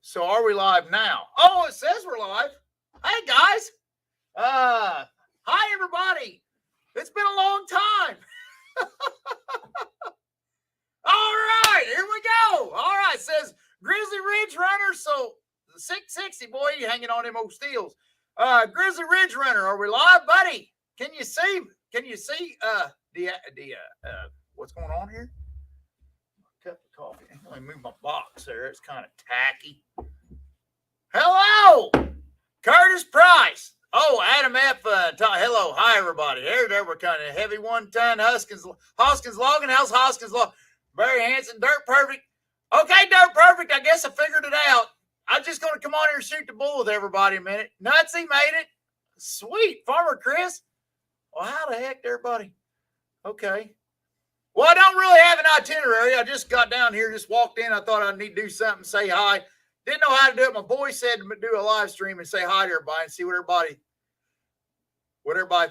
So are we live now? Oh, it says we're live. Hey guys. Hi everybody. It's been a long time. All right, here we go. All right, it says Grizzly Ridge Runner. So the 660 boy, you hanging on them old steels. Grizzly Ridge Runner, are we live, buddy? Can you see? What's going on here? Cup of coffee. Let me move my box there. It's kind of tacky. Hello, Curtis Price. Oh, Adam F. Hello, hi everybody. There we're kind of heavy 1-ton Hoskins logging. How's Hoskins log? Barry Hanson, Dirt Perfect. Okay, Dirt Perfect. I guess I figured it out. I'm just going to come on here and shoot the bull with everybody a minute. Nutsy made it. Sweet, Farmer Chris. Well, how the heck, everybody? Okay. Well, I don't really have an itinerary. I just got down here, just walked in. I thought I need to do something, say hi. Didn't know how to do it. My boy said to do a live stream and say hi to everybody and see what everybody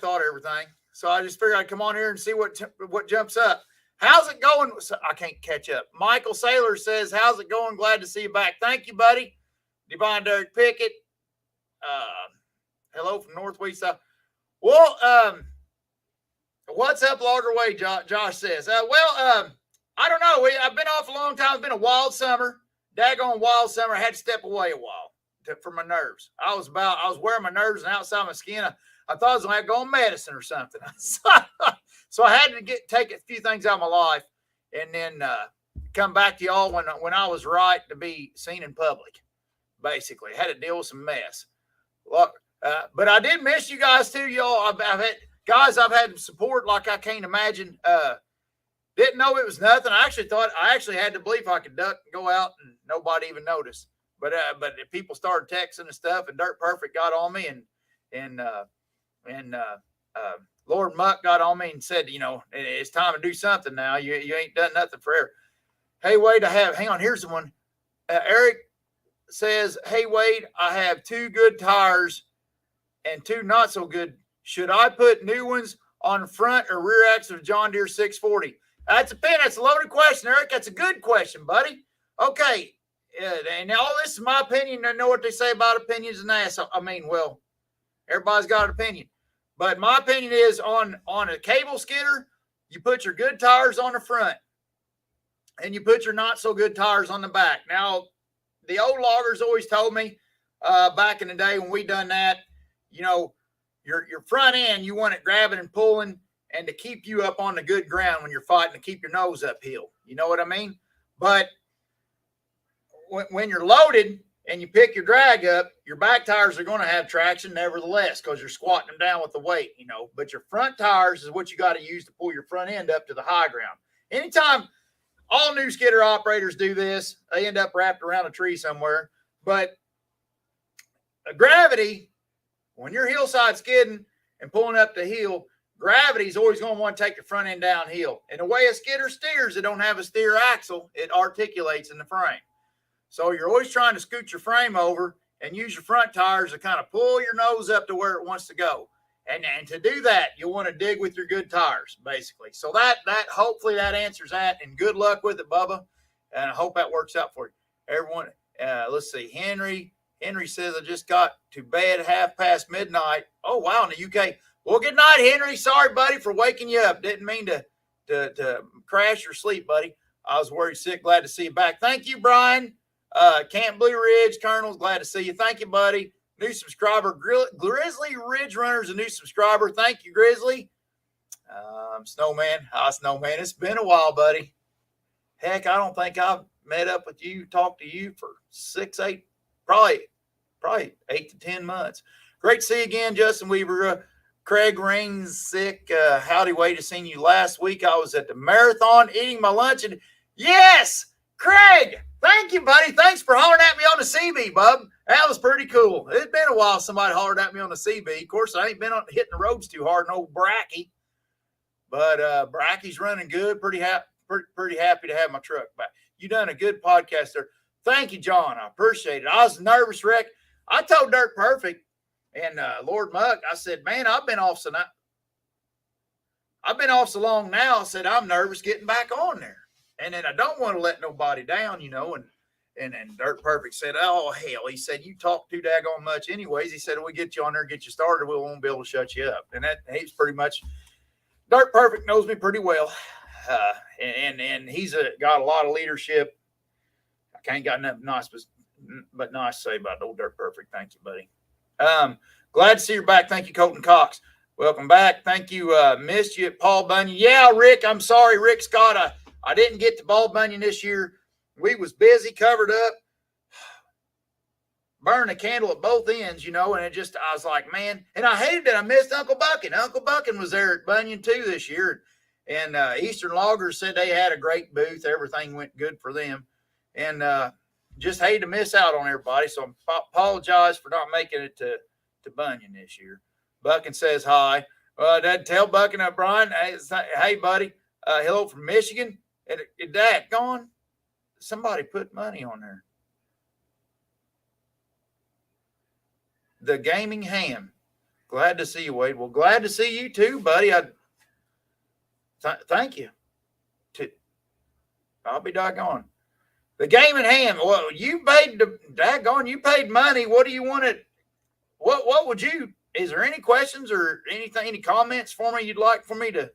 thought of everything. So I just figured I'd come on here and see what jumps up. How's it going? I can't catch up. Michael Saylor says, how's it going? Glad to see you back. Thank you, buddy. Divine Derek Pickett. Hello from Northwest. Well, what's up, Logger Way? Josh says. I don't know. I've been off a long time. It's been a wild summer. Daggone wild summer. I had to step away a while for my nerves. I was wearing my nerves and outside my skin. I thought I was going to have to go on medicine or something. So I had to take a few things out of my life and then come back to y'all when I was right to be seen in public. Basically, I had to deal with some mess. Look, but I did miss you guys too, y'all. I've had support like I can't imagine. Didn't know it was nothing. I actually had to believe I could duck and go out and nobody even noticed. But people started texting and stuff, and Dirt Perfect got on me, and Lord Muck got on me and said, it's time to do something now. You ain't done nothing forever. Hey Wade, hang on. Here's the one. Eric says, hey Wade, I have 2 good tires and 2 not so good. Should I put new ones on front or rear axle of John Deere 640? That's a loaded question, Eric. That's a good question, buddy. Okay. And all this is my opinion. I know what they say about opinions and that. So, well, everybody's got an opinion. But my opinion is on a cable skidder, you put your good tires on the front and you put your not so good tires on the back. Now, the old loggers always told me back in the day when we done that, your front end, you want it grabbing and pulling and to keep you up on the good ground when you're fighting, to keep your nose uphill. You know what I mean? But when you're loaded and you pick your drag up, your back tires are going to have traction nevertheless because you're squatting them down with the weight, But your front tires is what you got to use to pull your front end up to the high ground. Anytime, all new skidder operators do this, they end up wrapped around a tree somewhere. But gravity, when you're hillside skidding and pulling up the hill, gravity is always going to want to take the front end downhill. And the way a skidder steers, it don't have a steer axle. It articulates in the frame. So you're always trying to scoot your frame over and use your front tires to kind of pull your nose up to where it wants to go. And to do that, you want to dig with your good tires, basically. So that hopefully that answers that. And good luck with it, Bubba. And I hope that works out for you. Everyone, let's see. Henry says, I just got to bed midnight. Oh, wow, in the UK. Well, good night, Henry. Sorry, buddy, for waking you up. Didn't mean to crash your sleep, buddy. I was worried sick. Glad to see you back. Thank you, Brian. Camp Blue Ridge, Colonels, glad to see you. Thank you, buddy. New subscriber. Grizzly Ridge Runner's a new subscriber. Thank you, Grizzly. Snowman. Hi, Snowman. It's been a while, buddy. Heck, I don't think I've met up with you, talked to you for 6-8, probably 8 to 10 months. Great to see you again, Justin Weaver. Craig Rings sick. Howdy, Wade, to seen you last week. I was at the marathon eating my lunch. And yes, Craig, thank you, buddy. Thanks for hollering at me on the CB, bub. That was pretty cool. It's been a while somebody hollered at me on the CB. Of course, I ain't been hitting the roads too hard, no Bracky. But Bracky's running good. Pretty happy to have my truck back. You done a good podcast there. Thank you, John. I appreciate it. I was nervous, wreck. I told Dirt Perfect and Lord Muck, I said, man, I've been off so long now. I said, I'm nervous getting back on there. And then I don't want to let nobody down, and And Dirt Perfect said, oh, hell. He said, you talk too daggone much anyways. He said, if we get you on there, get you started, we won't be able to shut you up. And he's pretty much, Dirt Perfect knows me pretty well. And he's got a lot of leadership. I can't got nothing nice but nice to say about old Dirt Perfect. Thank you, buddy. Glad to see you back. Thank you, Colton Cox. Welcome back. Thank you. Missed you, Paul Bunyan. Yeah, Rick, I'm sorry. Rick Scott, I didn't get to Paul Bunyan this year. We was busy, covered up, burning a candle at both ends, and I was like, man, and I hated that I missed Uncle Buckin. Uncle Buckin was there at Bunyan too this year. And Eastern Loggers said they had a great booth. Everything went good for them. And just hated to miss out on everybody. So I apologize for not making it to Bunyan this year. Buckin says hi. Tell Buckin up, Brian. Hey, buddy. Hello from Michigan. Is that gone? Somebody put money on there. The Gaming Ham. Glad to see you, Wade. Well, glad to see you too, buddy. Thank you. I'll be doggone. The Gaming Ham. Well, you paid you paid money. What do you want it? What would you? Is there any questions or anything, any comments for me you'd like for me to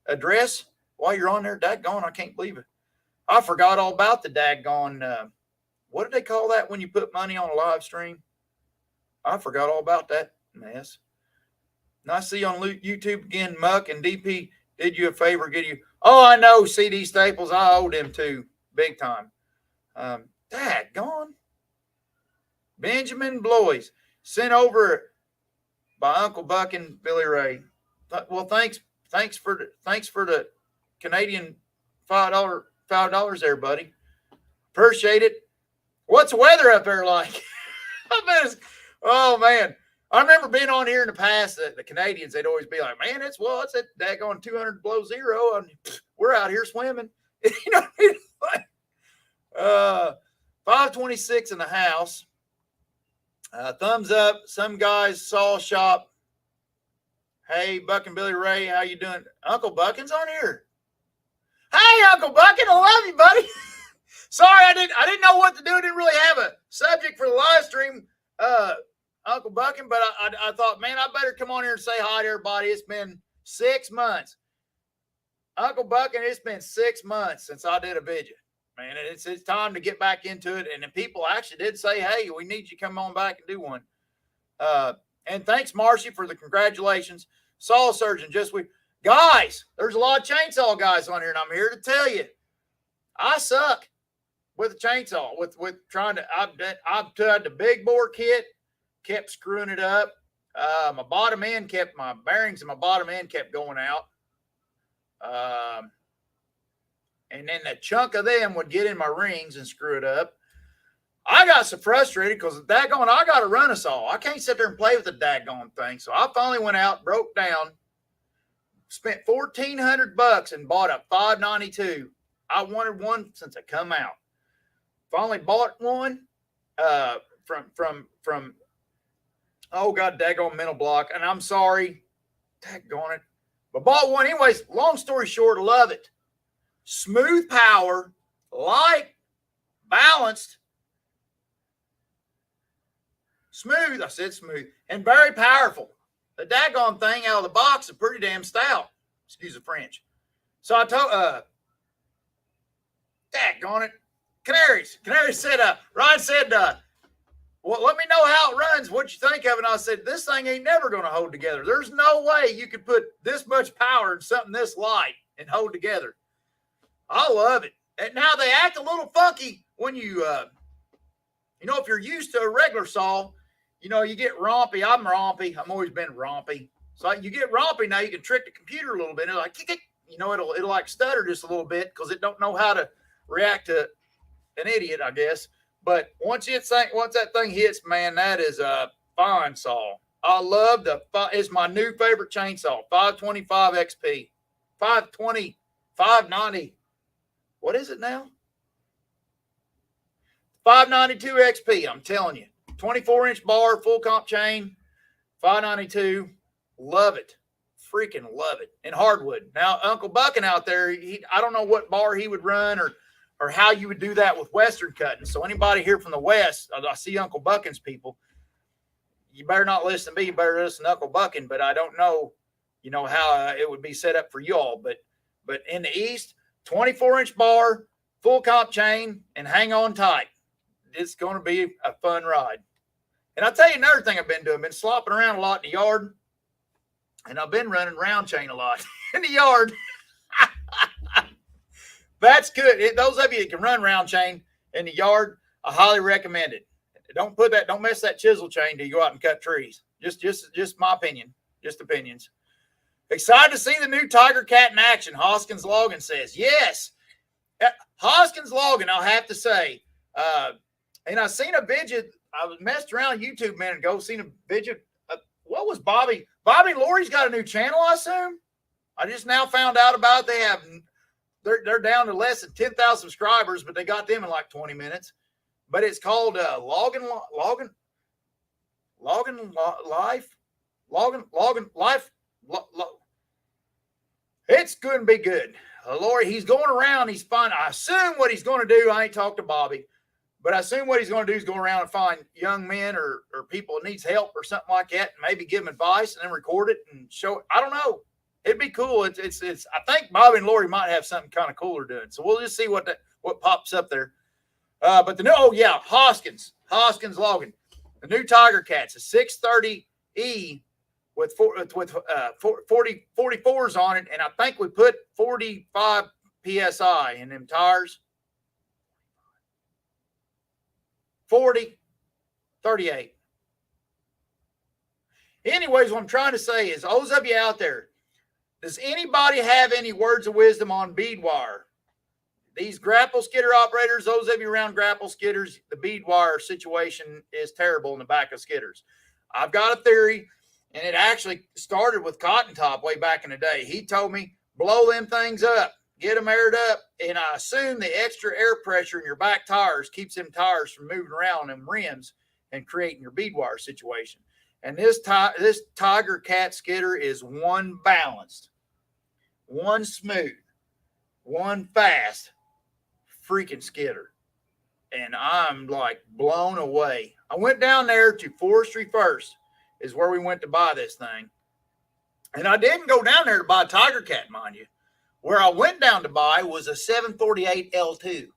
address while you're on there? Daggone, I can't believe it. I forgot all about the daggone. What did they call that when you put money on a live stream? I forgot all about that mess. Nice to see you on YouTube again. Muck and DP did you a favor. Oh, I know CD Staples. I owed him too, big time. Daggone. Benjamin Blois sent over by Uncle Buck and Billy Ray. Well, thanks for the Canadian $5 there, buddy. Appreciate it. What's the weather up there like? Oh man, I remember being on here in the past. The Canadians, they'd always be like, "Man, it's at daggone 200 below zero, and we're out here swimming." 526 in the house. Thumbs up. Some guys saw shop. Hey, Buck and Billy Ray, how you doing? Uncle Buckin's on here. Hey, Uncle Buckin, I love you, buddy. Sorry, I didn't know what to do. I didn't really have a subject for the live stream, Uncle Buckin, but I thought, man, I better come on here and say hi to everybody. It's been 6 months. Uncle Buckin, it's been 6 months since I did a video. Man, it's time to get back into it. And then people actually did say, hey, we need you to come on back and do one. And thanks, Marcy, for the congratulations. Saw Surgeon, guys, there's a lot of chainsaw guys on here, and I'm here to tell you, I suck with a chainsaw. With trying to, I've tried the big bore kit, kept screwing it up. My bearings and my bottom end kept going out. And then the chunk of them would get in my rings and screw it up. I got so frustrated because I got to run a saw. I can't sit there and play with the daggone thing. So I finally went out, broke down, spent $1,400 and bought a 592. I wanted one since I come out. Finally bought one from oh god, daggone mental block. And I'm sorry, daggone it, but bought one anyways. Long story short, love it. Smooth power, light, balanced. Smooth, I said smooth, and very powerful. The daggone thing out of the box is pretty damn stout. Excuse the French. So I told, daggone it, Canaries said, Ryan said, well, let me know how it runs. What you think of it? And I said, this thing ain't never going to hold together. There's no way you could put this much power in something this light and hold together. I love it. And now they act a little funky when you, if you're used to a regular saw, you get rompy. I'm rompy. I've always been rompy. So you get rompy now. You can trick the computer a little bit. It's like, it'll like stutter just a little bit because it don't know how to react to an idiot, I guess. But once that thing hits, man, that is a fine saw. I love it's my new favorite chainsaw, 525 XP, 520, 590. What is it now? 592 XP, I'm telling you. 24-inch bar, full comp chain, 592. Love it. Freaking love it. And hardwood. Now, Uncle Buckin out there, I don't know what bar he would run or or how you would do that with Western cutting. So anybody here from the West, I see Uncle Buckin's people, you better not listen to me, you better listen to Uncle Buckin, but I don't know, how it would be set up for y'all. But in the East, 24-inch bar, full comp chain, and hang on tight. It's going to be a fun ride. And I'll tell you another thing I've been doing. I've been slopping around a lot in the yard, and I've been running round chain a lot in the yard. That's good. Those of you that can run round chain in the yard, I highly recommend it. Don't mess that chisel chain till you go out and cut trees. Just my opinion. Just opinions. Excited to see the new Tiger Cat in action, Hoskins Logan says. Yes. Hoskins Logan, I'll have to say. And I seen a video. I was messed around on YouTube a minute ago, seen a video. What was Bobby? Bobby and Lori's got a new channel, I assume. I just now found out about it. They're down to less than 10,000 subscribers, but they got them in like 20 minutes. But it's called Logan Life. It's going to be good. Lori, he's going around. He's finding. I assume what he's going to do. I ain't talked to Bobby, but I assume what he's going to do is go around and find young men or people that needs help or something like that, and maybe give them advice and then record it and show it. I don't know. It'd be cool. It's. I think Bobby and Lori might have something kind of cooler doing. So we'll just see what pops up there. But Hoskins Logan, the new Tiger Cats, a 630E with 44s on it, and I think we put 45 psi in them tires. 38. Anyways, what I'm trying to say is, those of you out there, does anybody have any words of wisdom on bead wire? These grapple skidder operators, those of you around grapple skidders, the bead wire situation is terrible in the back of skidders. I've got a theory, and it actually started with Cotton Top way back in the day. He told me, blow them things up, get them aired up, and I assume the extra air pressure in your back tires keeps them tires from moving around them rims and creating your bead wire situation. And this Tiger Cat skidder is one balanced, one smooth, one fast freaking skidder. And I'm like blown away. I went down there to Forestry First, is where we went to buy this thing. And I didn't go down there to buy a Tiger Cat, mind you. Where I went down to buy was a 748 L2.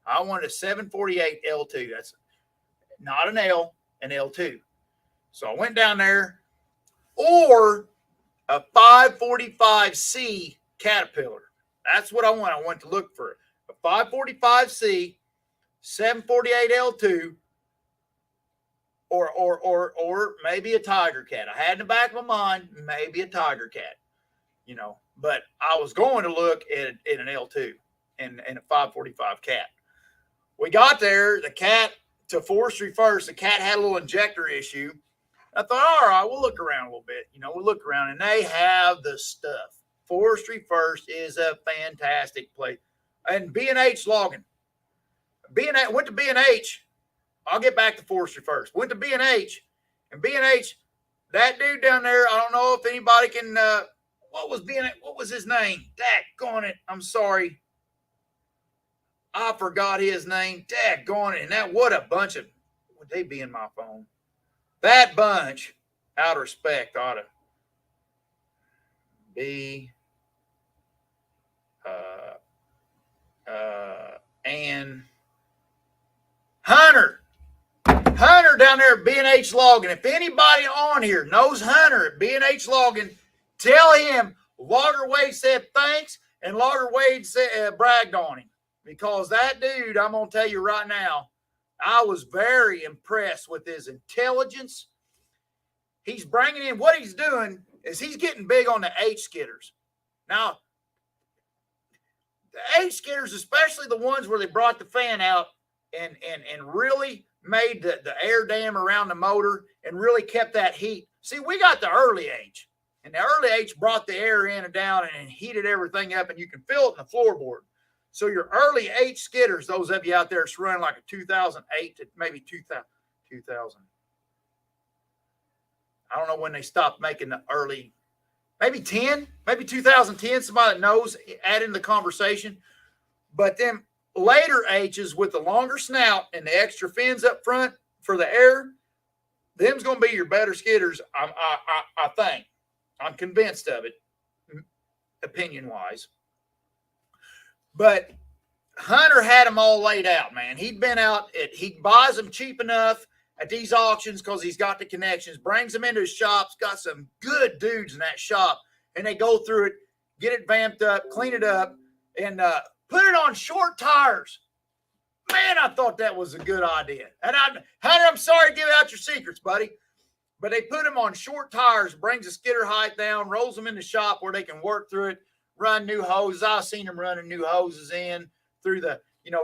I wanted a 748 L2. That's not an L, an L2. So I went down there, or a 545C Caterpillar. That's what I want. I want to look for a 545C, 748 L2, or maybe a Tiger Cat. I had in the back of my mind, maybe a Tiger Cat, but I was going to look at an L2 and a 545 Cat. We got there, the Cat to Forestry First. The Cat had a little injector issue. I thought, all right, we'll look around a little bit. We'll look around, and they have the stuff. Forestry First is a fantastic place. And B&H Logging. Went to B&H. I'll get back to Forestry First. Went to B&H, and B&H, that dude down there, I don't know if anybody can, what was his name? Daggone it. I'm sorry. I forgot his name. Daggone it. And what a bunch of, would they be in my phone? That bunch, out of respect, ought to be and Hunter down there at B&H Logging. If anybody on here knows Hunter at B&H Logging, tell him Logger Wade said thanks, and Logger Wade said, bragged on him, because that dude, I'm going to tell you right now, I was very impressed with his intelligence. He's bringing in, what he's doing is he's getting big on the H skidders. Now, the H skidders, especially the ones where they brought the fan out and really made the air dam around the motor and really kept that heat. See, we got the early H, and the early H brought the air in and down and heated everything up, and you can feel it in the floorboard. So your early H skidders, those of you out there, it's running like a 2008 to maybe 2000. I don't know when they stopped making the early, maybe 2010, somebody that knows, add in the conversation. But then later H's with the longer snout and the extra fins up front for the air, them's going to be your better skidders. I think. I'm convinced of it, opinion-wise. But Hunter had them all laid out, man. He'd been out. He buys them cheap enough at these auctions because he's got the connections, brings them into his shops, got some good dudes in that shop, and they go through it, get it vamped up, clean it up, and put it on short tires. Man, I thought that was a good idea. And Hunter, I'm sorry to give out your secrets, buddy, but they put them on short tires, brings the skidder height down, rolls them in the shop where they can work through it, run new hoses. I've seen them running new hoses in through the,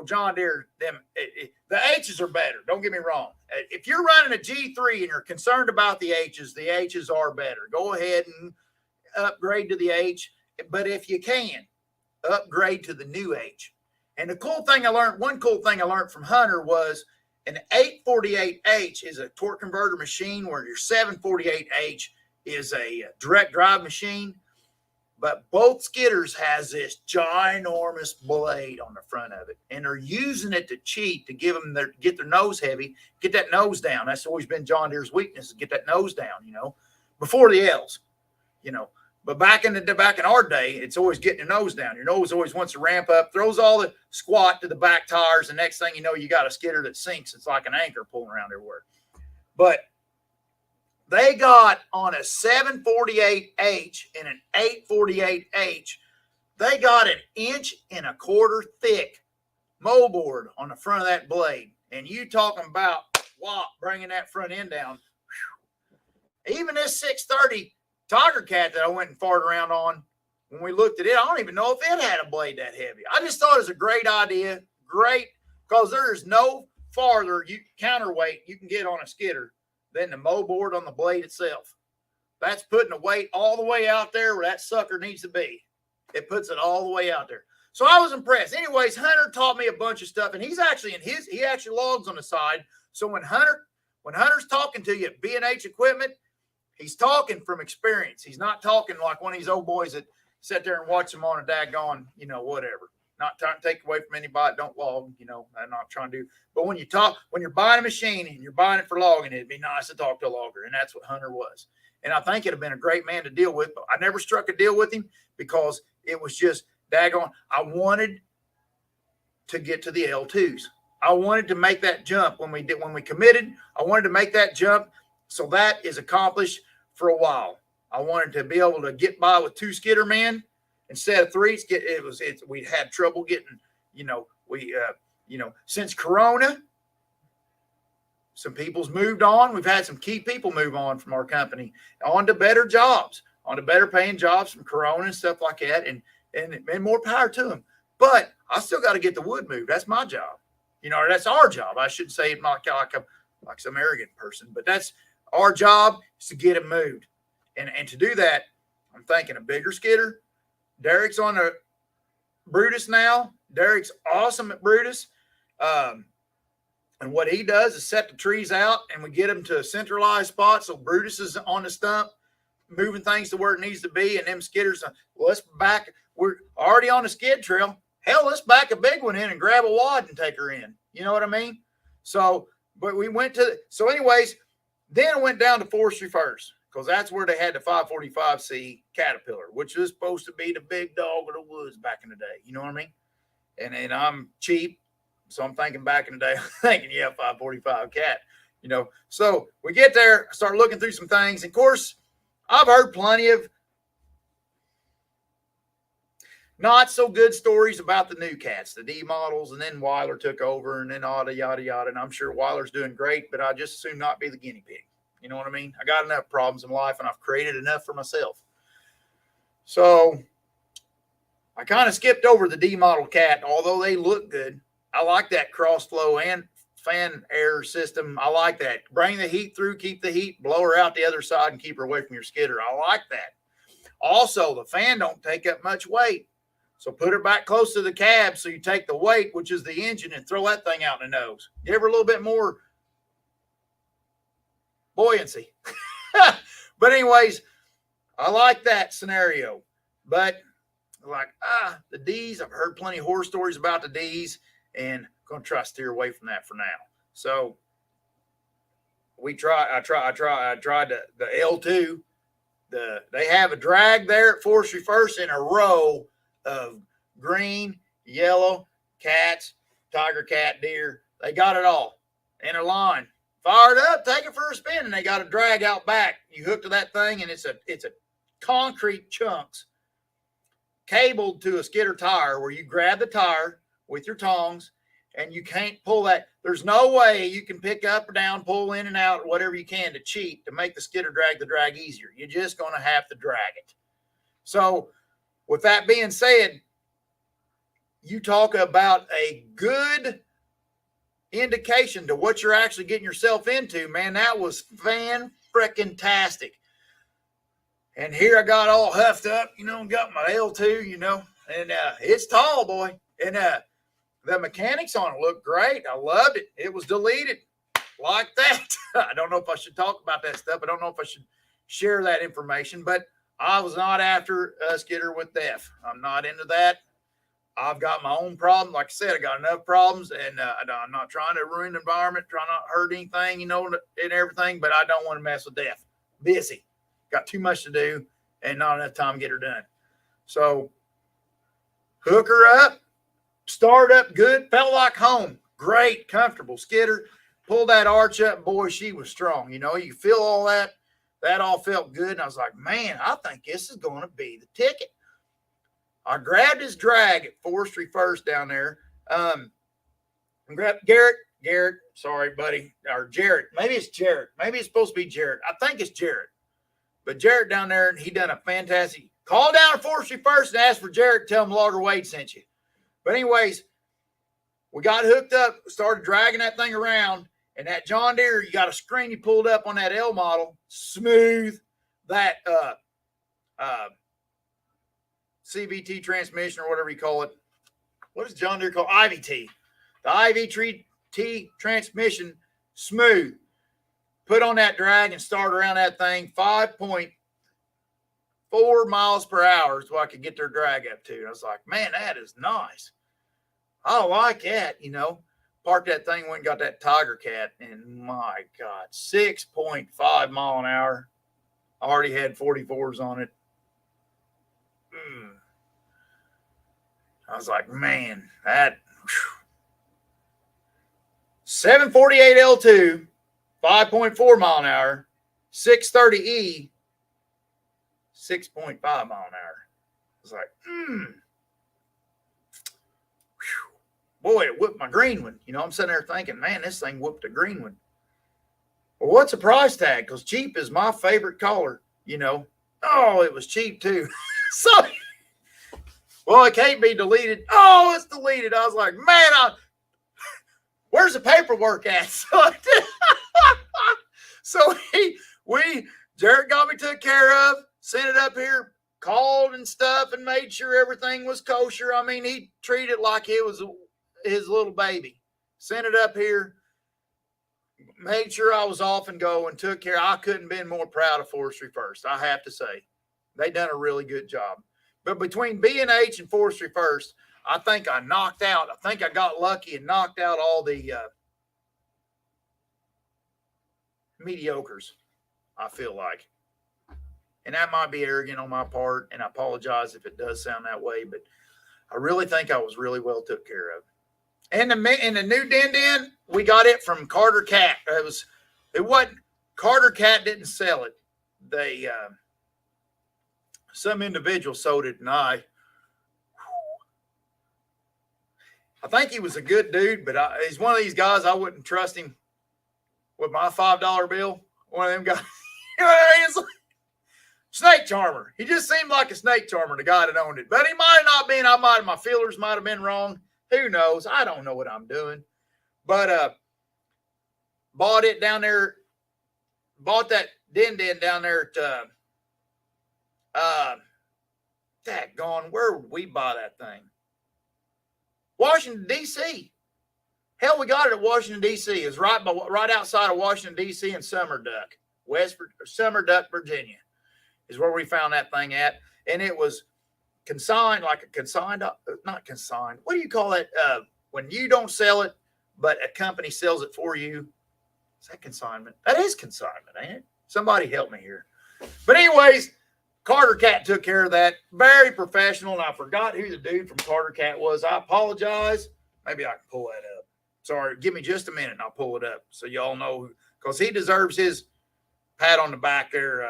John Deere. The H's are better. Don't get me wrong. If you're running a G3 and you're concerned about the H's are better. Go ahead and upgrade to the H. But if you can, upgrade to the new H. And one cool thing I learned from Hunter was an 848H is a torque converter machine, where your 748H is a direct drive machine. But both skidders has this ginormous blade on the front of it, and they're using it to cheat, to get their nose heavy, get that nose down. That's always been John Deere's weakness, is get that nose down, before the L's, But back in our day, it's always getting the nose down. Your nose always wants to ramp up, throws all the squat to the back tires, and next thing you know, you got a skidder that sinks. It's like an anchor pulling around everywhere. But they got on a 748H and an 848H, they got 1.25 inches thick moldboard on the front of that blade. And you talking about bringing that front end down. Whew. Even this 630 Tiger Cat that I went and farted around on, when we looked at it, I don't even know if it had a blade that heavy. I just thought it was a great idea. Great, because there is no farther counterweight you can get on a skidder than the moldboard on the blade itself. That's putting the weight all the way out there where that sucker needs to be. It puts it all the way out there. So I was impressed. Anyways, Hunter taught me a bunch of stuff, and he's actually he actually logs on the side. So when Hunter's talking to you at B&H Equipment, he's talking from experience. He's not talking like one of these old boys that sit there and watch them on a daggone, whatever. Not trying to take away from anybody. Don't log, I'm not trying to do. But when you're buying a machine and you're buying it for logging, it'd be nice to talk to a logger. And that's what Hunter was. And I think it'd have been a great man to deal with. But I never struck a deal with him because it was just daggone. I wanted to get to the L2s. I wanted to make that jump when we committed. I wanted to make that jump. So that is accomplished for a while. I wanted to be able to get by with 2 skidder men instead of 3. We had trouble getting, since Corona, some people's moved on. We've had some key people move on from our company on to better jobs, on to better paying jobs from Corona and stuff like that. And more power to them. But I still got to get the wood moved. That's my job. Or that's our job. I shouldn't say it like some arrogant person, but that's our job, is to get it moved. And to do that, I'm thinking a bigger skidder. Derek's on a Brutus now. Derek's awesome at Brutus. And what he does is set the trees out, and we get them to a centralized spot. So Brutus is on the stump, moving things to where it needs to be. And them skidders, we're already on the skid trail. Hell, let's back a big one in and grab a wad and take her in. You know what I mean? So, but we anyways, then I went down to Forestry First, because that's where they had the 545C Caterpillar, which was supposed to be the big dog of the woods back in the day. You know what I mean? And I'm cheap, so I'm thinking back in the day, yeah, 545 Cat. So we get there, start looking through some things. And of course, I've heard plenty of not so good stories about the new cats, the D models, and then Weiler took over, and then yada, yada, yada. And I'm sure Weiler's doing great, but I just assume not be the guinea pig. You know what I mean? I got enough problems in life, and I've created enough for myself. So I kind of skipped over the D model cat, although they look good. I like that cross flow and fan air system. I like that. Bring the heat through, keep the heat, blow her out the other side, and keep her away from your skidder. I like that. Also, the fan don't take up much weight. So put her back close to the cab so you take the weight, which is the engine, and throw that thing out in the nose. Give her a little bit more buoyancy. But anyways, I like that scenario. But the D's, I've heard plenty of horror stories about the D's. and going to try to steer away from that for now. So I tried the L2. They have a drag there at Forestry First in a row of green, yellow cats, tiger cat, deer. They got it all in a line. Fired up, take it for a spin, and they got a drag out back. You hook to that thing, and it's a concrete chunks cabled to a skidder tire where you grab the tire with your tongs, and you can't pull that. There's no way you can pick up or down, pull in and out, whatever you can to cheat to make the skidder drag the drag easier. You're just going to have to drag it. So with that being said, you talk about a good indication to what you're actually getting yourself into, man. That was fan-frickin-tastic. And here I got all huffed up, and got my L2, and it's tall, boy. And the mechanics on it looked great. I loved it. It was deleted like that. I don't know if I should talk about that stuff. I don't know if I should share that information, but I was not after a skidder with theft. I'm not into that. I've got my own problem. Like I said, I got enough problems, and I'm not trying to ruin the environment, trying not to hurt anything, and everything, but I don't want to mess with death. Busy. Got too much to do and not enough time to get her done. So hook her up, start up good, felt like home. Great, comfortable skidder. Pulled that arch up. Boy, she was strong. You feel all that. That all felt good. And I was like, man, I think this is going to be the ticket. I grabbed his drag at Forestry First down there. Grabbed Garrett, sorry, buddy. Or Jarrett. Maybe it's Jarrett. Maybe it's supposed to be Jarrett. I think it's Jarrett. But Jarrett down there, and he done a fantastic. Call down to Forestry First and ask for Jarrett. Tell him Logger Wade sent you. But anyways, we got hooked up, started dragging that thing around, and that John Deere, you got a screen you pulled up on that L model, smooth. That CVT transmission or whatever you call it. What does John Deere call IVT? The IVT transmission, smooth. Put on that drag and start around that thing 5.4 miles per hour is what I could get their drag up to. I was like, man, that is nice. I like that, Parked that thing, went and got that tiger cat, and my God, 6.5 mile an hour. I already had 44s on it. I was like, man, that 748 L2. 5.4 mile an hour, 630E, 6.5 mile an hour. I was like, boy, it whooped my green one. I'm sitting there thinking, man, this thing whooped a green one. Well, what's a price tag? Because cheap is my favorite color, Oh, it was cheap too. So, well, it can't be deleted. Oh, it's deleted. I was like, man, where's the paperwork at? So Jarrett got me took care of, sent it up here, called and stuff, and made sure everything was kosher. I mean, he treated it like it was his little baby. Sent it up here, made sure I was off and go, and took care. I couldn't have been more proud of Forestry First, I have to say. They done a really good job. But between B&H and Forestry First, I think I got lucky and knocked out all the mediocres, I feel like. And that might be arrogant on my part, and I apologize if it does sound that way, but I really think I was really well took care of. And the new din, we got it from Carter Cat. It wasn't Carter Cat didn't sell it. They some individual sold it, and I think he was a good dude, but he's one of these guys I wouldn't trust him with my $5 bill. One of them guys, it's like snake charmer. He just seemed like a snake charmer, the guy that owned it. But he might have not been. My feelers might have been wrong. Who knows? I don't know what I'm doing. But bought it down there. Bought that din down there at daggone, where would we buy that thing? Washington, D.C. Hell, we got it at Washington, D.C. It's right outside of Washington, D.C. in Summerduck, Virginia, is where we found that thing at. And it was consigned, not consigned. What do you call it? when you don't sell it, but a company sells it for you. Is that consignment? That is consignment, ain't it? Somebody help me here. But anyways, Carter Cat took care of that. Very professional. And I forgot who the dude from Carter Cat was. I apologize. Maybe I can pull that up. Sorry. Give me just a minute and I'll pull it up so y'all know, because he deserves his pat on the back there.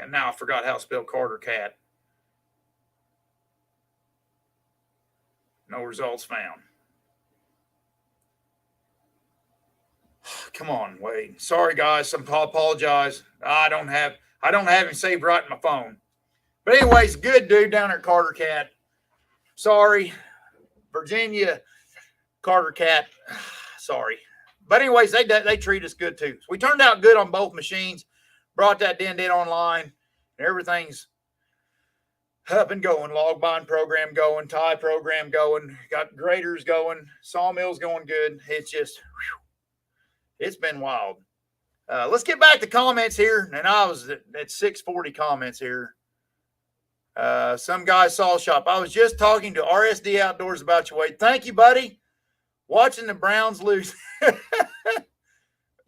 And now I forgot how to spell Carter Cat. No results found. Come on, Wade. Sorry, guys. I apologize. I don't have him saved right in my phone. But anyways, good dude down there at Carter Cat. Sorry, Virginia Carter Cat. Sorry. But anyways, they treat us good too. So we turned out good on both machines. Brought that den online, and everything's up and going. Log bind program going, tie program going, got graders going, sawmills going good. It's just, it's been wild. Let's get back to comments here. And I was at 640 comments here. Some guy saw shop. I was just talking to RSD Outdoors about you, Wade. Thank you, buddy. Watching the Browns lose.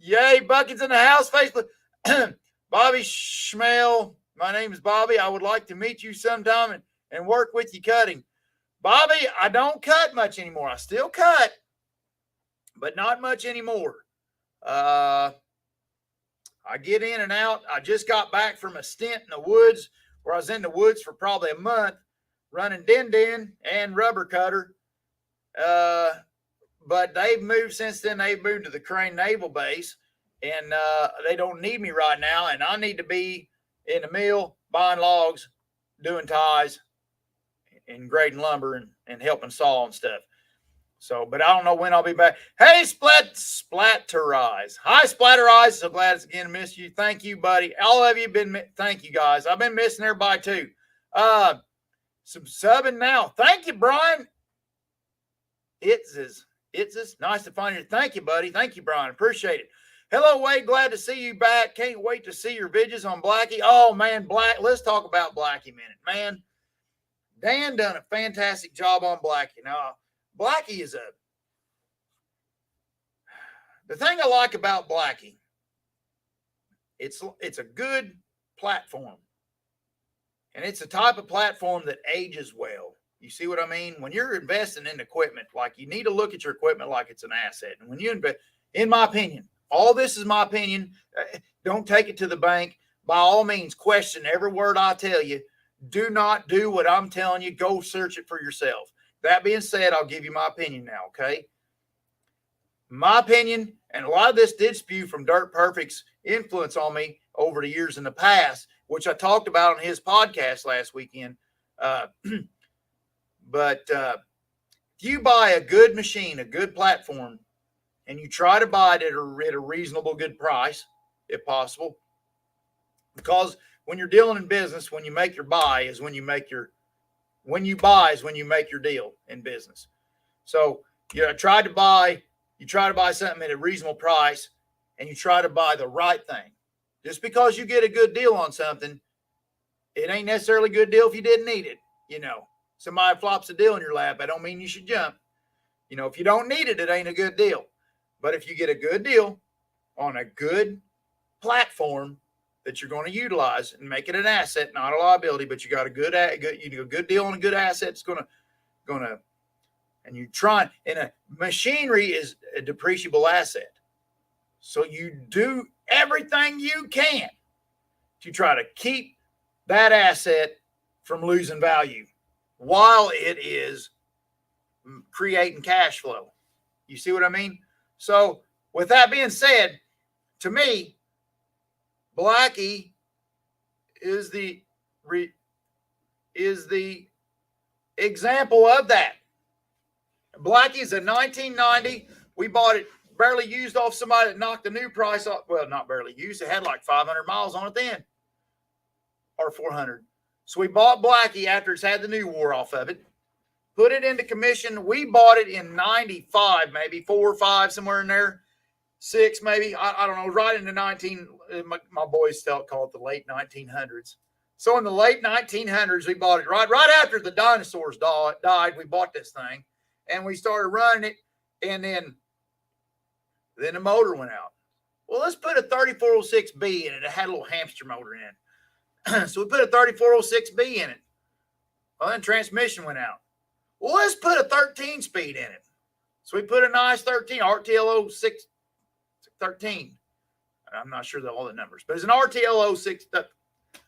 Yay, Buckets in the house. Facebook. Bobby Schmale. My name is Bobby. I would like to meet you sometime and work with you cutting. Bobby, I don't cut much anymore. I still cut, but not much anymore. I get in and out. I just got back from a stint in the woods where I was in the woods for probably a month running din and rubber cutter. But they've moved since then. They've moved to the Crane Naval Base, and they don't need me right now. And I need to be in the mill buying logs, doing ties, and grading lumber and helping saw and stuff. So, but I don't know when I'll be back. Hey, Splatterize. Hi, Splatterize. So glad it's again to miss you. Thank you, buddy. All of you thank you, guys. I've been missing everybody too. Some subbing now. Thank you, Brian. It's nice to find you. Thank you, buddy. Thank you, Brian. Appreciate it. Hello, Wade. Glad to see you back. Can't wait to see your videos on Blackie. Oh, man, let's talk about Blackie a minute. Man, Dan done a fantastic job on Blackie. Now, Blackie is the thing I like about Blackie, it's a good platform. And it's a type of platform that ages well. You see what I mean? When you're investing in equipment, like you need to look at your equipment like it's an asset. And when you invest, in my opinion, all this is my opinion. Don't take it to the bank. By all means, question every word I tell you. Do not do what I'm telling you. Go search it for yourself. That being said, I'll give you my opinion now, okay? My opinion, and a lot of this did spew from Dirt Perfect's influence on me over the years in the past, which I talked about on his podcast last weekend. But if you buy a good machine, a good platform, and you try to buy it at a reasonable good price, if possible, because when you're dealing in business, when you make your buy is when you make your deal in business. So you try to buy something at a reasonable price, and you try to buy the right thing. Just because you get a good deal on something, it ain't necessarily a good deal if you didn't need it. You know, somebody flops a deal in your lap, I don't mean you should jump. You know, if you don't need it, it ain't a good deal. But if you get a good deal on a good platform that you're going to utilize and make it an asset, not a liability, but you got a good deal on a good asset, it's going to, and you try, and a machinery is a depreciable asset. So you do everything you can to try to keep that asset from losing value while it is creating cash flow. You see what I mean? So with that being said, to me, Blackie is the example of that. Blackie is a 1990. We bought it barely used off somebody that knocked the new price off. Well, not barely used. It had like 500 miles on it then, or 400. So we bought Blackie after it's had the new war off of it. Put it into commission. We bought it in 95, maybe 4 or 5, somewhere in there. 6, maybe. I don't know. Right into my boys call it the late 1900s. So in the late 1900s, we bought it right after the dinosaurs died. We bought this thing, and we started running it, and then the motor went out. Well, let's put a 3406B in it. It had a little hamster motor in it. So we put a 3406B in it. Well, then transmission went out. Well, let's put a 13 speed in it. So we put a nice 13, RTLO 613. I'm not sure all the numbers, but it's an RTLO 6,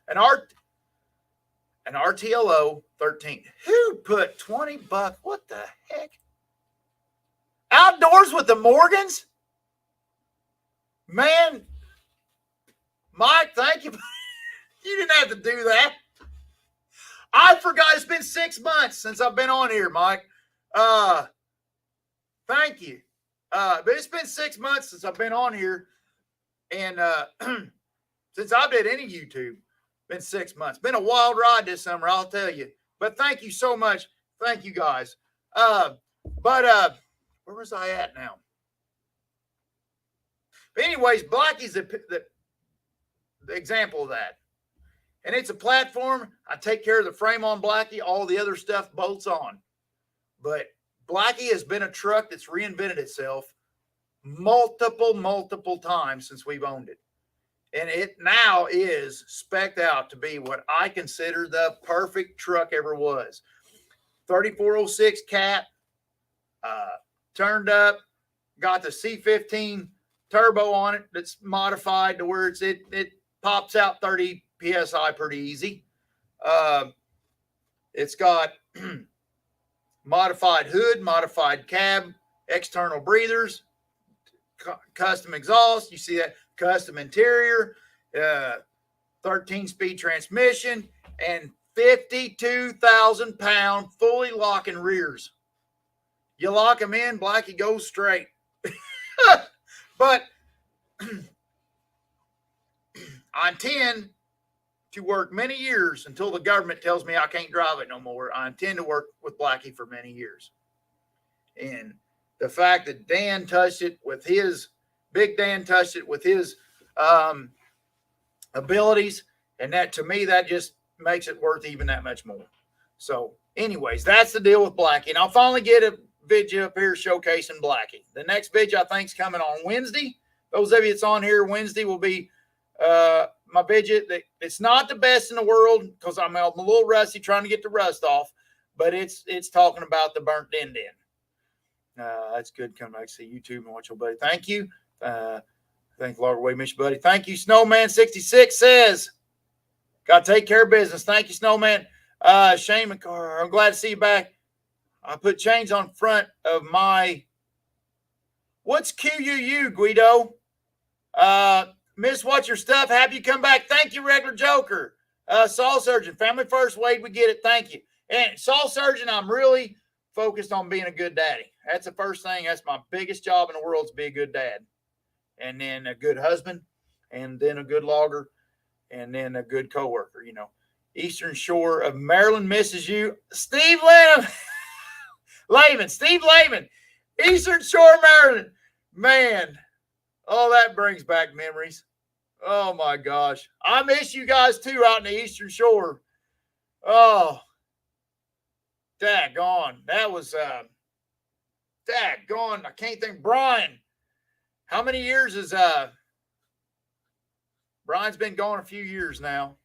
an RTLO 13. Who put $20? What the heck? Outdoors with the Morgans? Man, Mike, thank you. You didn't have to do that. I forgot. It's been 6 months since I've been on here, Mike. Thank you. But it's been 6 months since I've been on here. And since I did any YouTube, been 6 months. Been a wild ride this summer, I'll tell you. But thank you so much. Thank you, guys. Where was I at now? But anyways, Blackie's the example of that. And it's a platform. I take care of the frame on Blackie. All the other stuff bolts on. But Blackie has been a truck that's reinvented itself multiple times since we've owned it. And it now is spec'd out to be what I consider the perfect truck ever was. 3406 cat, turned up, got the C15 turbo on it that's modified to where it pops out 30 PSI pretty easy. It's got modified hood, modified cab, external breathers, custom exhaust. You see that? Custom interior, 13-speed transmission, and 52,000-pound fully locking rears. You lock them in, Blackie goes straight. But I intend to work many years until the government tells me I can't drive it no more. I intend to work with Blackie for many years. And the fact that Dan touched it with his, Big Dan touched it with his abilities, and that, to me, that just makes it worth even that much more. So anyways, that's the deal with Blackie. And I'll finally get a video up here showcasing Blackie. The next video I think is coming on Wednesday. Those of you that's on here Wednesday will be my video. It's not the best in the world because I'm a little rusty trying to get the rust off, but it's talking about the burnt end. That's good. Come back to see YouTube and watch your buddy. Thank you. Thank the Lord, we miss you, buddy. Thank you. Snowman66 says, got to take care of business. Thank you, Snowman. Shane McCarr, I'm glad to see you back. I put chains on front of my, what's QUU, Guido? Miss, what's your stuff? Have you come back? Thank you, Regular Joker. Saul Surgeon, family first, Wade, we get it. Thank you. And Saul Surgeon, I'm really focused on being a good daddy. That's the first thing. That's my biggest job in the world, to be a good dad. And then a good husband, and then a good logger, and then a good coworker, you know. Eastern Shore of Maryland misses you. Steve Layman, Steve Layman, Eastern Shore, Maryland. Man, oh, that brings back memories. Oh, my gosh. I miss you guys, too, out in the Eastern Shore. Oh, daggone. That was, daggone. I can't think. Brian. How many years is, Brian's been gone a few years now.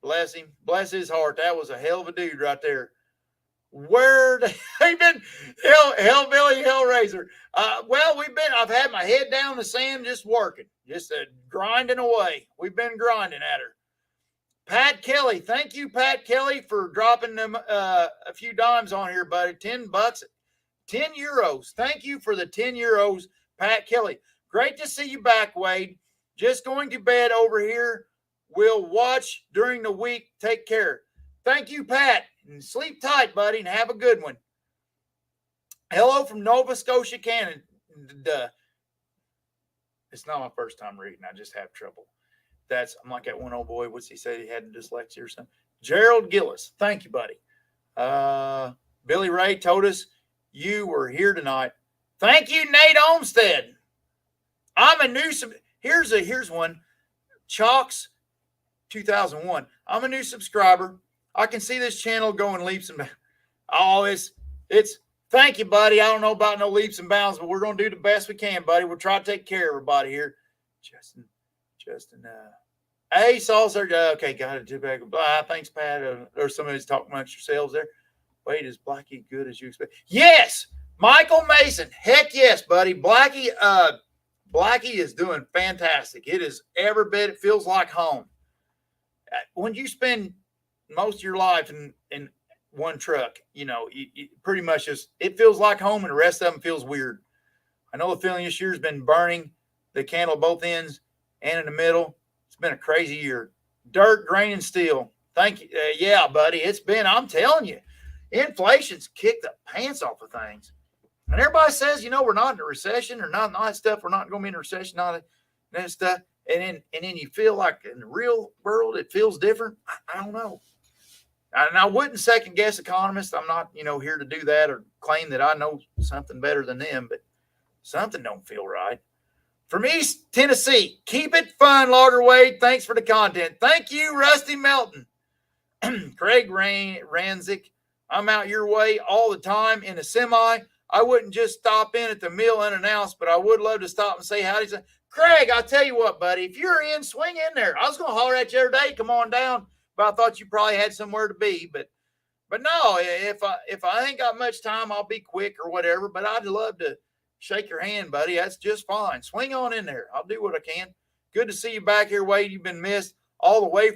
Bless him. Bless his heart. That was a hell of a dude right there. Where they been? Hellbilly Hellraiser. Well, I've had my head down in the sand just working, just grinding away. We've been grinding at her. Pat Kelly. Thank you, Pat Kelly, for dropping them a few dimes on here, buddy. $10. 10 euros. Thank you for the 10 euros, Pat Kelly. Great to see you back, Wade. Just going to bed over here. We'll watch during the week. Take care. Thank you, Pat. And sleep tight, buddy, and have a good one. Hello from Nova Scotia, Canada. It's not my first time reading. I just have trouble. I'm like that one old boy. What's he say? He had dyslexia or something. Gerald Gillis. Thank you, buddy. Billy Ray told us you were here tonight. Thank you, Nate Olmstead. I'm a new. Here's one. Chalks 2001. I'm a new subscriber. I can see this channel going leaps and bounds. Oh, it's thank you, buddy. I don't know about no leaps and bounds, but we're going to do the best we can, buddy. We'll try to take care of everybody here. Justin, hey, Saucer. Okay, got it. Bye. Thanks, Pat. Or somebody's talking amongst yourselves there. Wait, is Blackie good as you expect? Yes, Michael Mason. Heck yes, buddy. Blackie is doing fantastic. It is every bit. It feels like home. When you spend most of your life in one truck, you pretty much just, it feels like home, and the rest of them feels weird. I know the feeling this year's been burning the candle at both ends and in the middle. It's been a crazy year. Dirt, grain, and steel. Thank you. Yeah, buddy. It's been, I'm telling you, inflation's kicked the pants off of things. And everybody says, we're not in a recession or not, all that stuff. We're not going to be in a recession, not that stuff. And then you feel like in the real world, it feels different. I don't know. And I wouldn't second guess economists. I'm not, here to do that or claim that I know something better than them, but something don't feel right. From East Tennessee, keep it fun, Logger Wade. Thanks for the content. Thank you, Rusty Melton. Craig Ranzik, I'm out your way all the time in a semi. I wouldn't just stop in at the mill unannounced, but I would love to stop and say howdy. Craig, I'll tell you what, buddy, if you're in, swing in there. I was going to holler at you the other day, come on down, but I thought you probably had somewhere to be. But no, if I ain't got much time, I'll be quick or whatever, but I'd love to shake your hand, buddy. That's just fine. Swing on in there. I'll do what I can. Good to see you back here, Wade. You've been missed all the way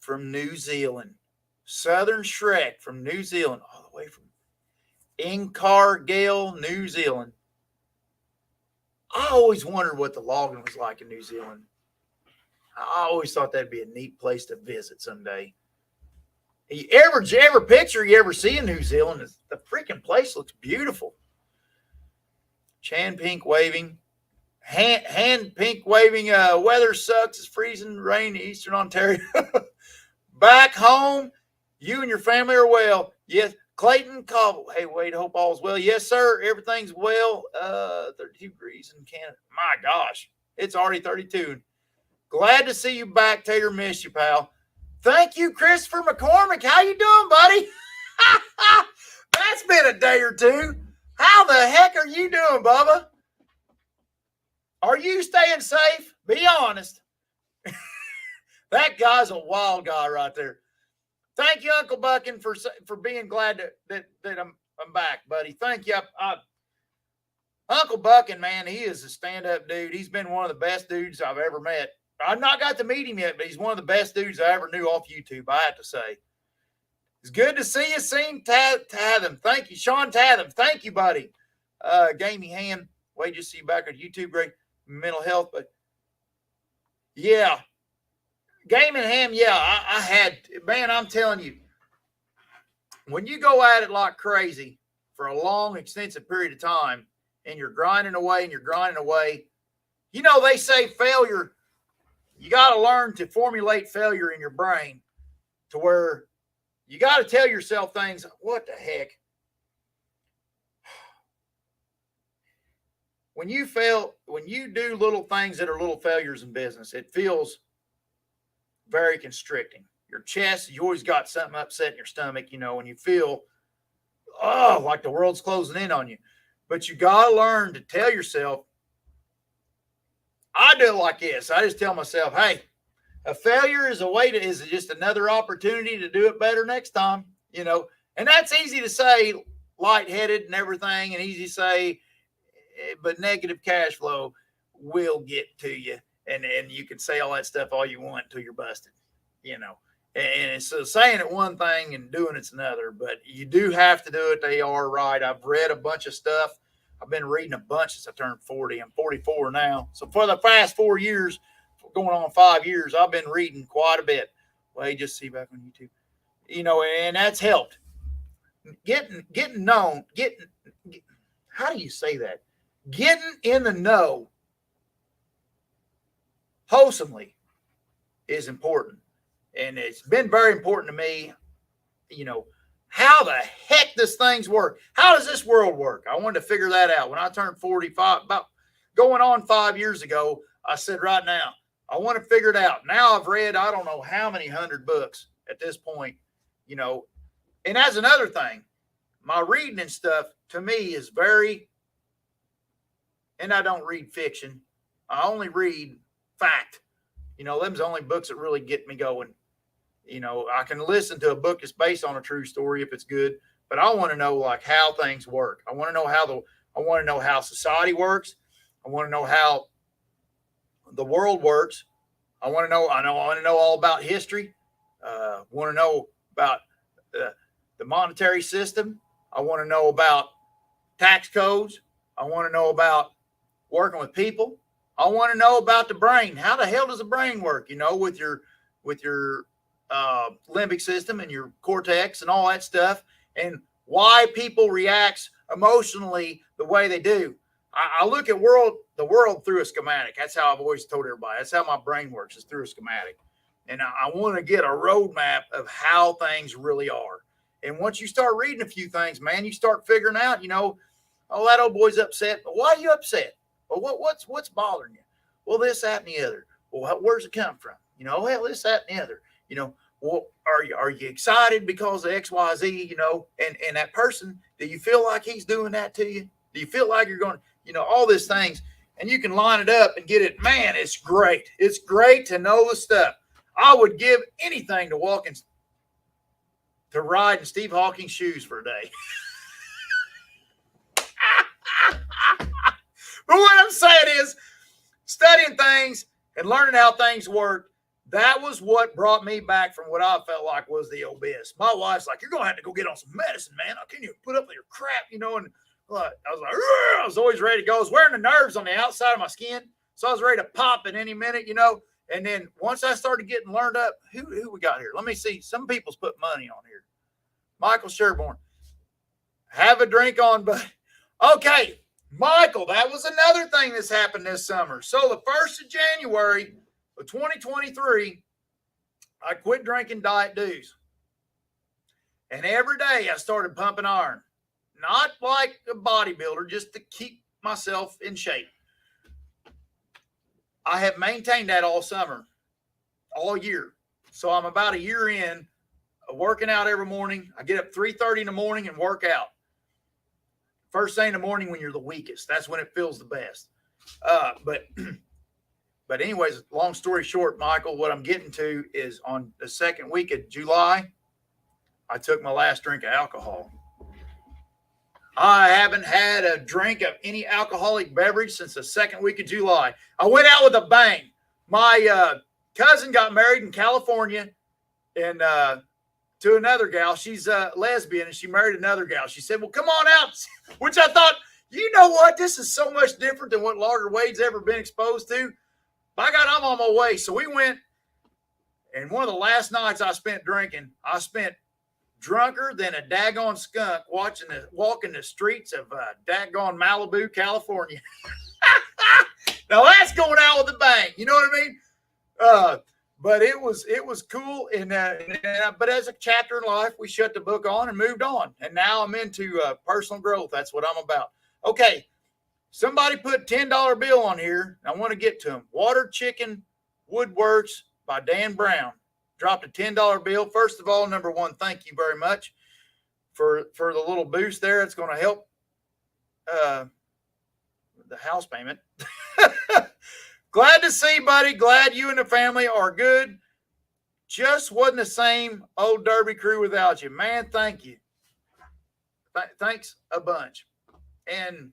from New Zealand. Southern Shrek from New Zealand, all the way from Incargill, New Zealand. I always wondered what the logging was like in New Zealand. I always thought that'd be a neat place to visit someday. Every picture you ever see in New Zealand, the freaking place looks beautiful. Chan pink waving. Hand pink waving. Weather sucks. It's freezing rain in Eastern Ontario. Back home, you and your family are well. Yes. Clayton Cobble. Hey, Wade, hope all's well. Yes, sir. Everything's well. 32 degrees in Canada. My gosh. It's already 32. Glad to see you back, Tater. Miss you, pal. Thank you, Christopher McCormick. How you doing, buddy? That's been a day or two. How the heck are you doing, Bubba? Are you staying safe? Be honest. That guy's a wild guy right there. Thank you, Uncle Buckin, for being glad that I'm back, buddy. Thank you. Uncle Buckin, man, he is a stand-up dude. He's been one of the best dudes I've ever met. I've not got to meet him yet, but he's one of the best dudes I ever knew off YouTube, I have to say. It's good to see you, Tatham. Thank you, Sean Tatham. Thank you, buddy. Gamey hand. Wait, just see you back on YouTube. Great mental health, but yeah. Game and ham, yeah, I had, man, I'm telling you, when you go at it like crazy for a long, extensive period of time, and you're grinding away, they say failure, you got to learn to formulate failure in your brain to where you got to tell yourself things, what the heck? When you do little things that are little failures in business, it feels very constricting. Your chest, you always got something upset in your stomach, when you feel, like the world's closing in on you. But you got to learn to tell yourself, I do it like this. I just tell myself, hey, a failure is just another opportunity to do it better next time, and that's easy to say, lightheaded and everything, and easy to say, but negative cash flow will get to you. And you can say all that stuff all you want until you're busted, And so saying it one thing and doing it's another, but you do have to do it. They are right. I've read a bunch of stuff. I've been reading a bunch since I turned 40. I'm 44 now. So for the past 4 years, going on 5 years, I've been reading quite a bit. Well, you just see back on YouTube, and that's helped. Getting known, how do you say that? Getting in the know wholesomely is important. And it's been very important to me, how the heck does things work? How does this world work? I wanted to figure that out. When I turned 45, about going on 5 years ago, I said right now, I want to figure it out. Now I've read, I don't know how many 100 books at this point, you know. And that's another thing. My reading and stuff to me is very, and I don't read fiction. I only read fact. You know, them's the only books that really get me going. You know, I can listen to a book that's based on a true story if it's good, but I want to know like how things work. I want to know how society works. I want to know how the world works. I want to know all about history. Want to know about the monetary system. I want to know about tax codes. I want to know about working with people. I want to know about the brain. How the hell does the brain work? You know, with your limbic system and your cortex and all that stuff, and why people react emotionally the way they do. I look at the world through a schematic. That's how I've always told everybody. That's how my brain works, is through a schematic. And I want to get a roadmap of how things really are. And once you start reading a few things, man, you start figuring out, you know, oh, that old boy's upset. But why are you upset? Well, what's bothering you? Well, this, that, and the other. Well, where's it come from? You know, hell, this, that, and the other. You know, well, are you excited because of X, Y, Z? You know, and that person, do you feel like he's doing that to you? Do you feel like you're going, you know, all these things, and you can line it up and get it. Man, it's great. It's great to know the stuff. I would give anything to ride in Steve Hawking's shoes for a day. But what I'm saying is, studying things and learning how things work, that was what brought me back from what I felt like was the obese. My wife's like, you're going to have to go get on some medicine, man. I can't even put up with your crap, you know. And I was like, I was always ready to go. I was wearing the nerves on the outside of my skin, so I was ready to pop at any minute, you know. And then once I started getting learned up, who we got here? Let me see. Some people's put money on here. Michael Sherborne. Have a drink on, but okay. Michael, that was another thing that's happened this summer. So the 1st of January of 2023, I quit drinking Diet Dews. And every day I started pumping iron. Not like a bodybuilder, just to keep myself in shape. I have maintained that all summer, all year. So I'm about a year in, working out every morning. I get up 3:30 in the morning and work out. First thing in the morning when you're the weakest. That's when it feels the best. But anyways, long story short, Michael, what I'm getting to is on the second week of July, I took my last drink of alcohol. I haven't had a drink of any alcoholic beverage since the second week of July. I went out with a bang. My cousin got married in California and to another gal. She's a lesbian and she married another gal. She said, well, come on out, which I thought, you know what? This is so much different than what Lager Wade's ever been exposed to. By God, I'm on my way. So we went, and one of the last nights I spent drinking, I spent drunker than a daggone skunk walking the streets of daggone Malibu, California. Now that's going out with a bang. You know what I mean? But it was cool. But as a chapter in life, we shut the book on and moved on. And now I'm into personal growth. That's what I'm about. Okay. Somebody put $10 bill on here. I want to get to them. Water Chicken Woodworks by Dan Brown. Dropped a $10 bill. First of all, number one, thank you very much for the little boost there. It's going to help the house payment. Glad to see, buddy. Glad you and the family are good. Just wasn't the same old Derby crew without you. Man, thank you. Thanks a bunch. And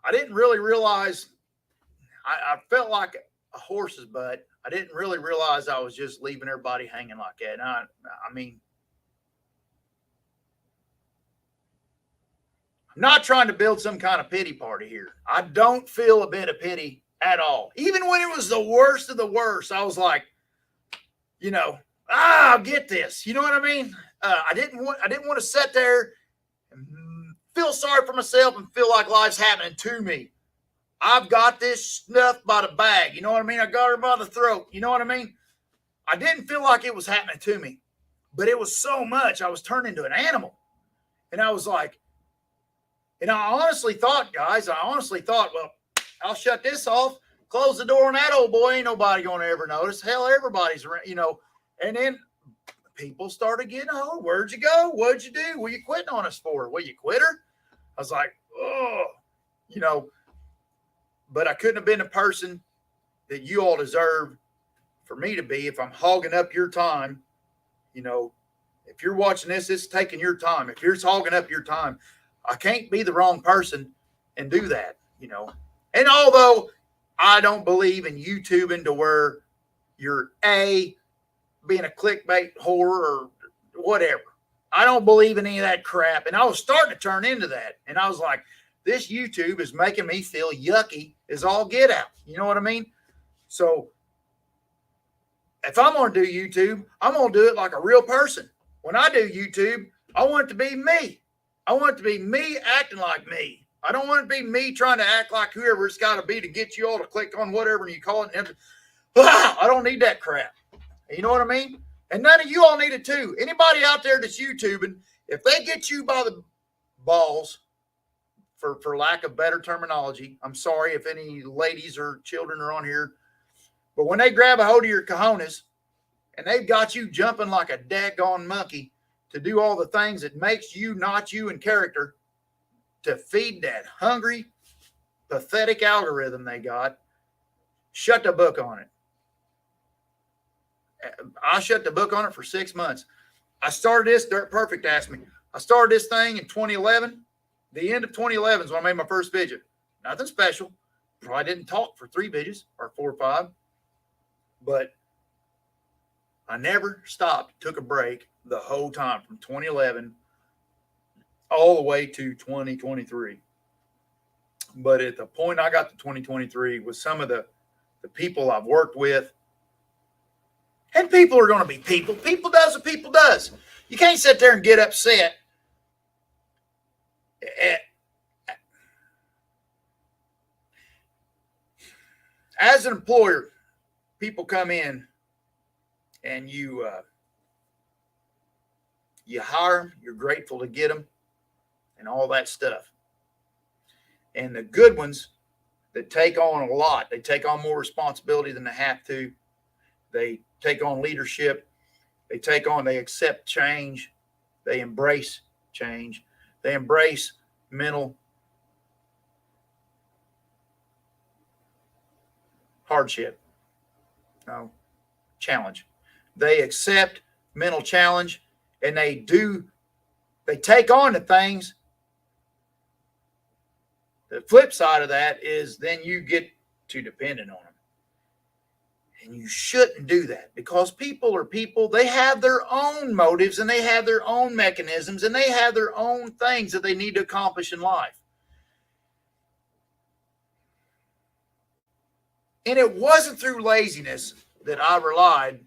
I didn't really realize, I felt like a horse's butt. I didn't really realize I was just leaving everybody hanging like that. And I mean, I'm not trying to build some kind of pity party here. I don't feel a bit of pity at all. Even when it was the worst of the worst, I was like, you know, I'll get this. You know what I mean? I didn't want to sit there and feel sorry for myself and feel like life's happening to me. I've got this stuff by the bag. You know what I mean? I got her by the throat. You know what I mean? I didn't feel like it was happening to me, but it was so much. I was turned into an animal. And I was like, and I honestly thought, guys, well, I'll shut this off. Close the door on that old boy. Ain't nobody going to ever notice. Hell, everybody's around, you know. And then people started getting, oh, where'd you go? What'd you do? What you quitting on us for? Well, you quitter? I was like, oh, you know, but I couldn't have been the person that you all deserve for me to be if I'm hogging up your time. You know, if you're watching this, it's taking your time. If you're hogging up your time, I can't be the wrong person and do that, you know. And although I don't believe in YouTubing to where you're being a clickbait whore or whatever. I don't believe in any of that crap. And I was starting to turn into that. And I was like, this YouTube is making me feel yucky as all get out. You know what I mean? So if I'm going to do YouTube, I'm going to do it like a real person. When I do YouTube, I want it to be me. I want it to be me acting like me. I don't want it to be me trying to act like whoever it's got to be to get you all to click on whatever you call it. I don't need that crap. You know what I mean? And none of you all need it too. Anybody out there that's YouTubing, if they get you by the balls, for lack of better terminology, I'm sorry if any ladies or children are on here, but when they grab a hold of your cojones and they've got you jumping like a daggone monkey to do all the things that makes you not you in character, to feed that hungry, pathetic algorithm they got, shut the book on it. I shut the book on it for 6 months. I started this, Dirt Perfect asked me. I started this thing in 2011. The end of 2011 is when I made my first video. Nothing special. Probably didn't talk for 3 videos or 4 or 5. But I never stopped, took a break the whole time from 2011 all the way to 2023. But at the point I got to 2023 with some of the people I've worked with, and people are going to be people. People does what people does. You can't sit there and get upset as an employer. People come in and you hire them. You're grateful to get them and all that stuff. And the good ones that take on a lot, they take on more responsibility than they have to. They take on leadership. They accept change. They embrace change. They embrace mental hardship. No, challenge. They accept mental challenge and they take on the things. The flip side of that is then you get too dependent on them. And you shouldn't do that because people are people. They have their own motives and they have their own mechanisms and they have their own things that they need to accomplish in life. And it wasn't through laziness that I relied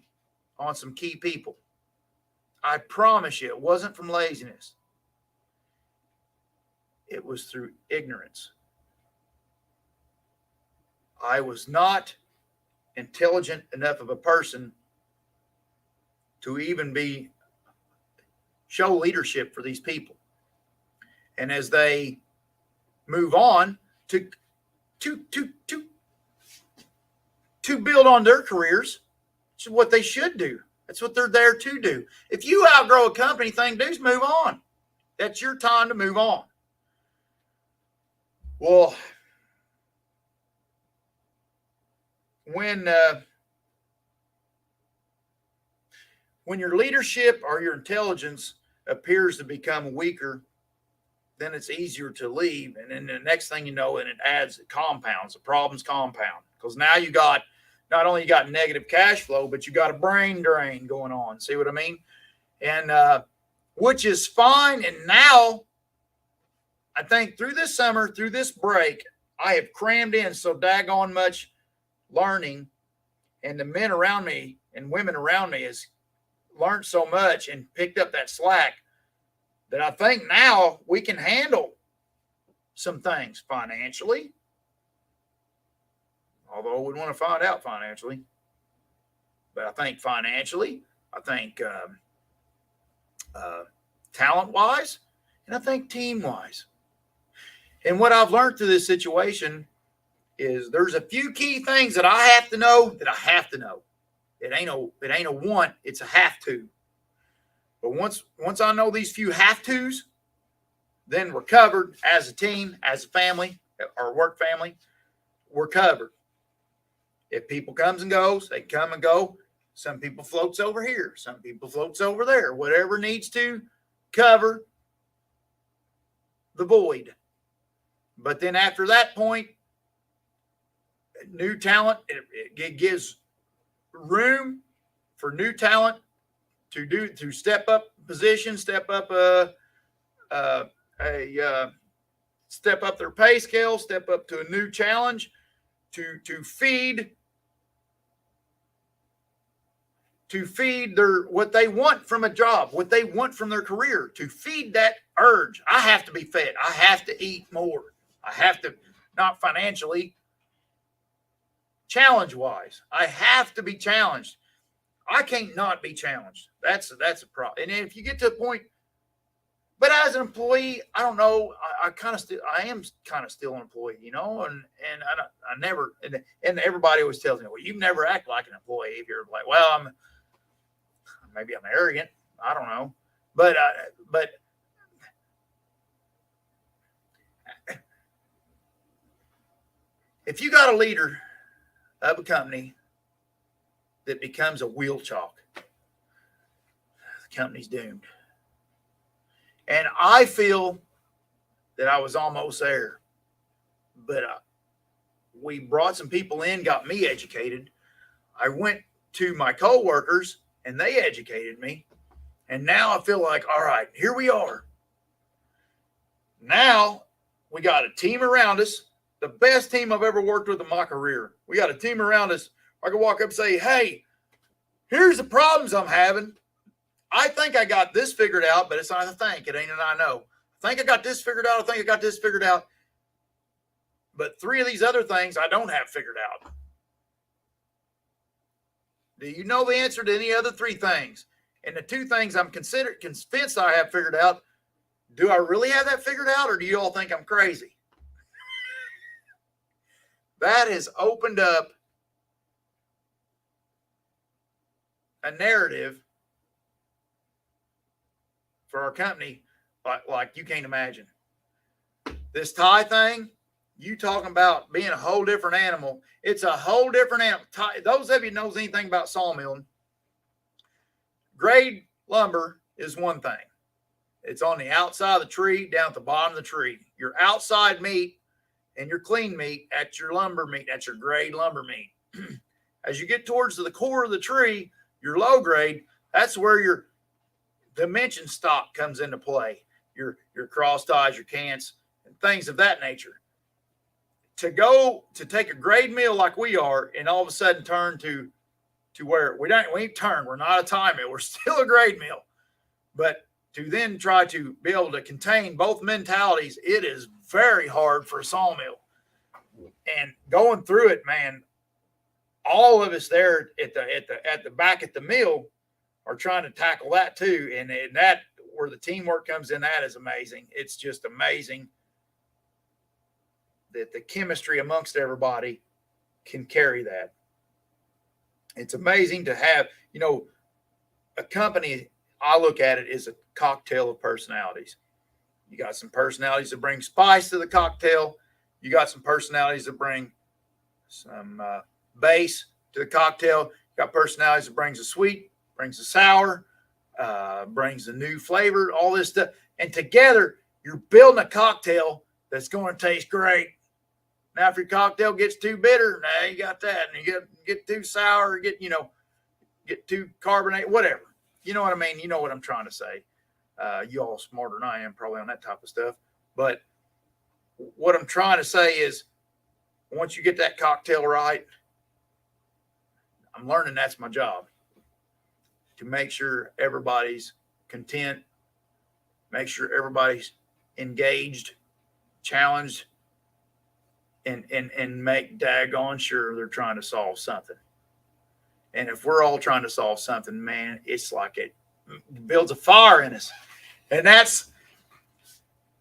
on some key people. I promise you, it wasn't from laziness. It was through ignorance. I was not intelligent enough of a person to even show leadership for these people. And as they move on to build on their careers, which is what they should do. That's what they're there to do. If you outgrow a company, thing do is move on. That's your time to move on. Well, when your leadership or your intelligence appears to become weaker, then it's easier to leave. And then the next thing you know, and it compounds. The problems compound. Because now not only you got negative cash flow, but you got a brain drain going on. See what I mean? And which is fine. And now, I think through this summer, through this break, I have crammed in so daggone much learning, and the men around me and women around me has learned so much and picked up that slack that I think now we can handle some things financially. Although we want to find out financially. But I think financially, I think talent-wise, and I think team-wise. And what I've learned through this situation is there's a few key things that I have to know. It ain't a want, it's a have to. But once I know these few have tos, then we're covered as a team, as a family, our work family. We're covered. If people comes and goes, they come and go. Some people floats over here. Some people floats over there. Whatever needs to cover the void. But then after that point, new talent, it gives room for new talent to step up position, step up step up their pay scale, step up to a new challenge, to feed their what they want from a job, what they want from their career, to feed that urge. I have to be fed. I have to eat more. I have to, not financially, challenge-wise. I have to be challenged. I can't not be challenged. That's a problem. And if you get to a point, but as an employee, I don't know. I am kind of still an employee, and I never, and everybody always tells me, well, you never act like an employee. If you're like, well, maybe I'm arrogant. I don't know, but if you got a leader of a company that becomes a wheel chalk, the company's doomed. And I feel that I was almost there, but we brought some people in, got me educated. I went to my coworkers and they educated me. And now I feel like, all right, here we are. Now we got a team around us, the best team I've ever worked with in my career. We got a team around us. I can walk up and say, hey, here's the problems I'm having. I think I got this figured out, but it's not a think. It ain't an I know. I think I got this figured out. I think I got this figured out. But 3 of these other things I don't have figured out. Do you know the answer to any other 3 things? And the 2 things I'm convinced I have figured out, do I really have that figured out, or do you all think I'm crazy? That has opened up a narrative for our company like you can't imagine. This tie thing, you talking about being a whole different animal. It's a whole different animal. Those of you who knows anything about sawmilling, grade lumber is one thing. It's on the outside of the tree, down at the bottom of the tree. Your outside meat and your clean meat, that's your lumber meat. That's your grade lumber meat. As you get towards the core of the tree, your low grade, that's where your dimension stock comes into play. Your cross ties, your cants, and things of that nature. To take a grade mill like we are and all of a sudden turn to where we ain't turned. We're not a tie mill. We're still a grade mill. But to then try to be able to contain both mentalities, it is very hard for a sawmill. And going through it, man, all of us there at the back at the mill are trying to tackle that too. And that where the teamwork comes in, that is amazing. It's just amazing that the chemistry amongst everybody can carry that. It's amazing to have, a company, I look at it as a cocktail of personalities. You got some personalities that bring spice to the cocktail. You got some personalities that bring some base to the cocktail. You got personalities that brings the sweet, brings the sour, brings the new flavor, all this stuff. And together, you're building a cocktail that's going to taste great. Now, if your cocktail gets too bitter, now you got that. And you get too sour, get too carbonated, whatever. You know what I mean? You know what I'm trying to say. You all smarter than I am probably on that type of stuff. But what I'm trying to say is once you get that cocktail right, I'm learning that's my job. To make sure everybody's content, make sure everybody's engaged, challenged, and make daggone sure they're trying to solve something. And if we're all trying to solve something, man, it's like it builds a fire in us. And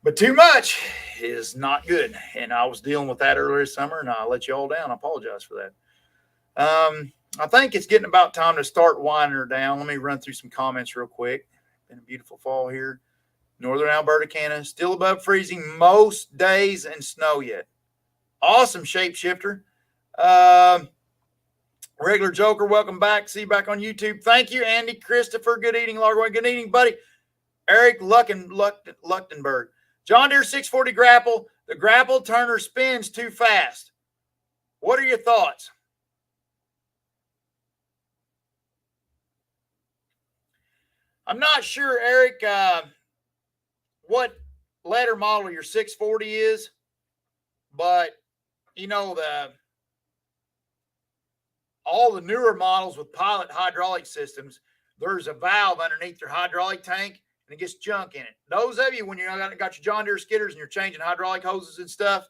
but too much, is not good. And I was dealing with that earlier this summer, and I let you all down. I apologize for that. I think it's getting about time to start winding her down. Let me run through some comments real quick. Been a beautiful fall here. Northern Alberta, Canada, still above freezing most days and snow yet. Awesome, Shapeshifter. Regular Joker, welcome back. See you back on YouTube. Thank you, Andy Christopher. Good evening, Largo. Good evening, buddy. Eric Luchtenberg. John Deere 640 grapple. The grapple turner spins too fast. What are your thoughts? I'm not sure, Eric, what letter model your 640 is, but you know, all the newer models with pilot hydraulic systems, there's a valve underneath your hydraulic tank and it gets junk in it. Those of you, when you got your John Deere skidders and you're changing hydraulic hoses and stuff,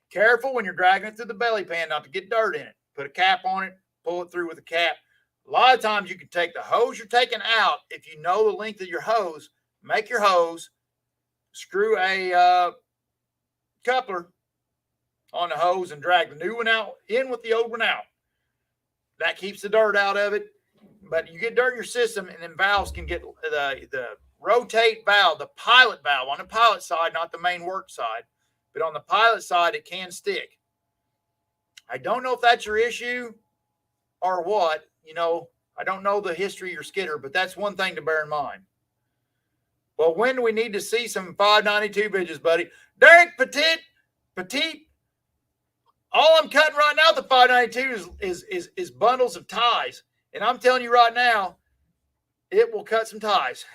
careful when you're dragging it through the belly pan not to get dirt in it. Put a cap on it, pull it through with a cap. A lot of times you can take the hose you're taking out. If you know the length of your hose, make your hose, screw a coupler on the hose and drag the new one out in with the old one out. That keeps the dirt out of it. But you get dirt in your system, and then valves can get the rotate valve, the pilot valve on the pilot side, not the main work side. But on the pilot side, it can stick. I don't know if that's your issue or what. You know, I don't know the history of your skidder, but that's one thing to bear in mind. Well, when do we need to see some 592 bitches, buddy? Derek Petit. All I'm cutting right now at the 592 is bundles of ties. And I'm telling you right now, it will cut some ties.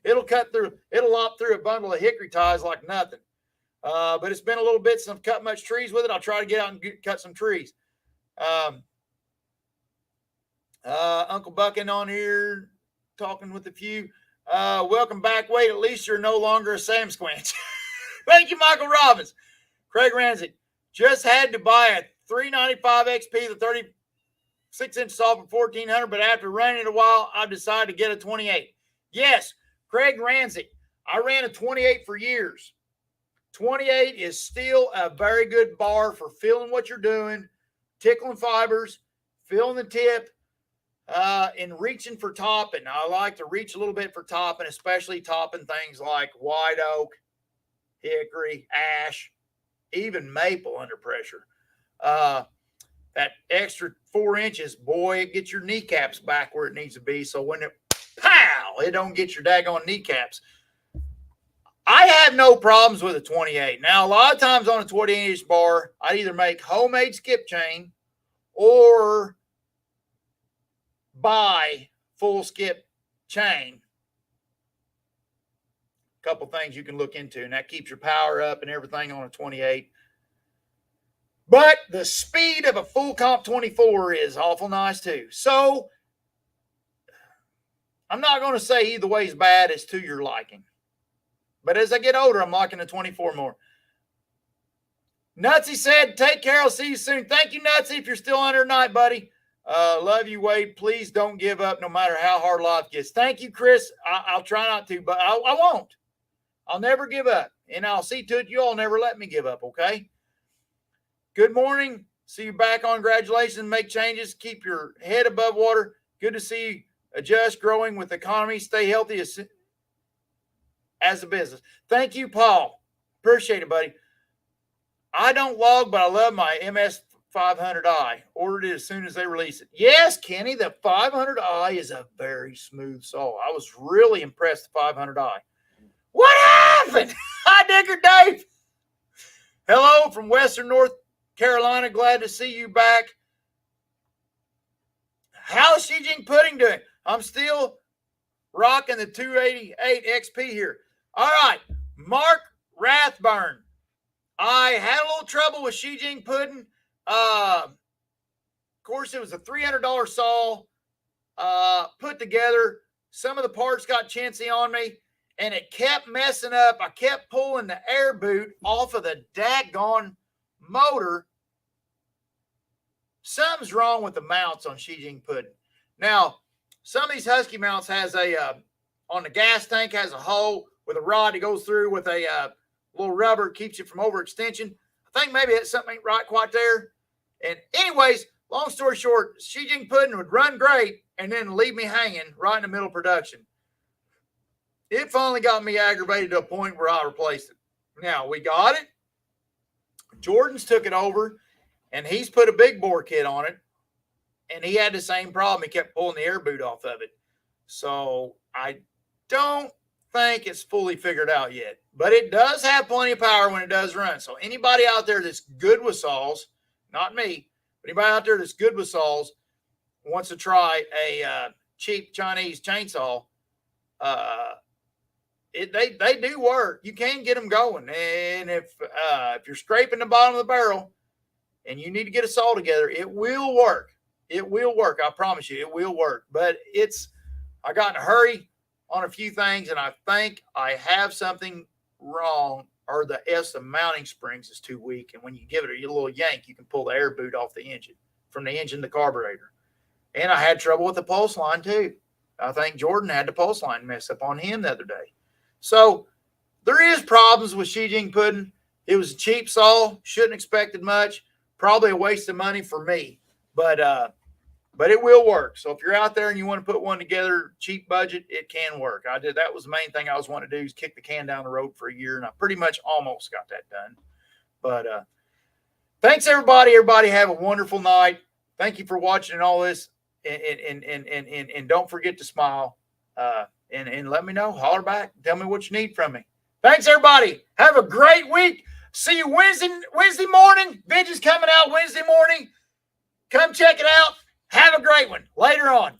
It'll lop through a bundle of hickory ties like nothing. But it's been a little bit since I've cut much trees with it. I'll try to get out and cut some trees. Uncle Buckin on here talking with a few. Welcome back, Wade. At least you're no longer a Sam Squinch. Thank you, Michael Robbins. Craig Ramsey. Just had to buy a 395 XP, the 36-inch saw for $1,400, but after running it a while, I've decided to get a 28. Yes, Craig Ramsey. I ran a 28 for years. 28 is still a very good bar for feeling what you're doing, tickling fibers, feeling the tip, and reaching for topping. I like to reach a little bit for topping, especially topping things like white oak, hickory, ash, even maple under pressure. That extra 4 inches, boy, it gets your kneecaps back where it needs to be. So when it, pow, it don't get your daggone kneecaps. I have no problems with a 28. Now, a lot of times on a 28-inch bar, I either make homemade skip chain or buy full skip chain. A couple things you can look into, and that keeps your power up and everything on a 28. But the speed of a full comp 24 is awful nice too. So I'm not going to say either way is bad. It's to your liking. But as I get older, I'm liking the 24 more. Nutsy said, take care. I'll see you soon. Thank you, Nutsy, if you're still on here tonight, buddy. Love you, Wade. Please don't give up no matter how hard life gets. Thank you, Chris. I'll try not to, but I won't. I'll never give up. And I'll see to it you all never let me give up, okay? Good morning. See you back on. Congratulations. Make changes. Keep your head above water. Good to see you adjust, growing with the economy. Stay healthy as a business. Thank you, Paul. Appreciate it, buddy. I don't log, but I love my MS 500i. Ordered it as soon as they release it. Yes, Kenny, the 500i is a very smooth saw. I was really impressed with the 500i. What happened? Hi, Digger Dave. Hello from Western North Carolina. Glad to see you back. How's Xi Jinping Pudding doing? I'm still rocking the 288 XP here. All right, Mark Rathburn. I had a little trouble with Xi Jinping Pudding. Of course, it was a $300 saw put together. Some of the parts got chintzy on me, and it kept messing up. I kept pulling the air boot off of the daggone motor. Something's wrong with the mounts on Xi Jinping Pudding. Now, some of these Husky mounts has a, on the gas tank has a hole with a rod that goes through with a A little rubber keeps you from overextension. I think maybe that something ain't right quite there. And anyways, long story short, Xi Jinping pudding would run great and then leave me hanging right in the middle of production. It finally got me aggravated to a point where I replaced it. Now, we got it. Jordan's took it over, and he's put a big bore kit on it, and he had the same problem. He kept pulling the air boot off of it. So I don't think it's fully figured out yet, but it does have plenty of power when it does run. So anybody out there that's good with saws, not me, but anybody out there that's good with saws wants to try a cheap Chinese chainsaw, they do work. You can get them going. And if you're scraping the bottom of the barrel and you need to get a saw together, it will work. It will work. I promise you, it will work. But I got in a hurry on a few things, and I think I have something wrong, or the mounting springs is too weak. And when you give it a little yank, you can pull the air boot off the engine, from the engine to carburetor. And I had trouble with the pulse line too. I think Jordan had the pulse line mess up on him the other day. So there is problems with Xi Jinping pudding. It was a cheap saw. Shouldn't expected much. Probably a waste of money for me. But it will work. So if you're out there and you want to put one together, cheap budget, it can work. That was the main thing I was wanting to do, is kick the can down the road for a year, and I pretty much almost got that done. But thanks, everybody. Everybody have a wonderful night. Thank you for watching all this, and don't forget to smile. And let me know. Holler back. Tell me what you need from me. Thanks, everybody. Have a great week. See you Wednesday morning. Vintage coming out Wednesday morning. Come check it out. Have a great one. Later on.